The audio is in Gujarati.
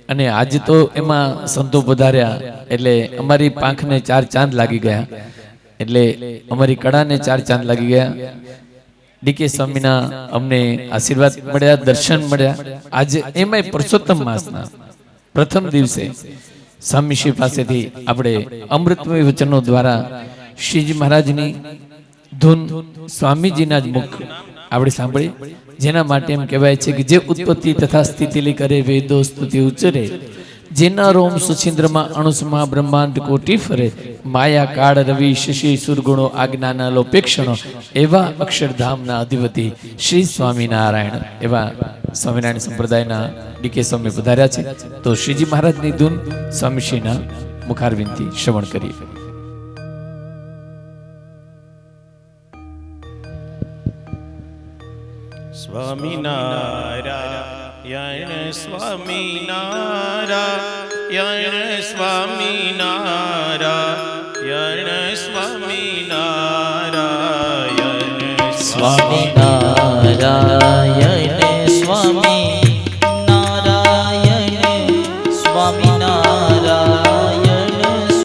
અને આજ તો એમાં સંતો પધાર્યા એટલે અમારી પાંખને 4 ચાંદ લાગી ગયા, એટલે અમારી કળાને 4 ચાંદ લાગી ગયા. ડીકે સ્વામીના અમને આશીર્વાદ મળ્યા, દર્શન મળ્યા. આજે એમાંય પુરુષોત્તમ માસના પ્રથમ દિવસે સ્વામીશ્રી પાસેથી આપણે અમૃતમય વચનો દ્વારા શ્રીજી મહારાજની ધૂન સ્વામીજીના જ મુખ આપણે સાંભળી, જેના માટે એમ કહેવાય છે કે જે ઉત્પત્તિ તથા સ્થિતિ લી કરે વેદો સ્તુતિ ઉચ્ચરે, જેના રોમ સુછિન્દ્રમાં અણુસમાં બ્રહ્માંડ કોટી ફરે, માયા કાળ રવિ શશી સુરગુણો આજ્ઞાના લોપેક્ષણો, એવા અક્ષરધામના અધિપતિ શ્રી સ્વામિનારાયણ, એવા સ્વામિનારાયણ સંપ્રદાયના ડીકે સ્વામી પધાર્યા છે. તો શ્રીજી મહારાજની ધૂન સ્વામીશ્રીના મુખારવિંદથી શ્રવણ કરીએ. સ્વામિનારાયણ સ્વામિનારાયણ સ્વામિનારાયણ સ્વામિનારાયણ સ્વામિનારાયણ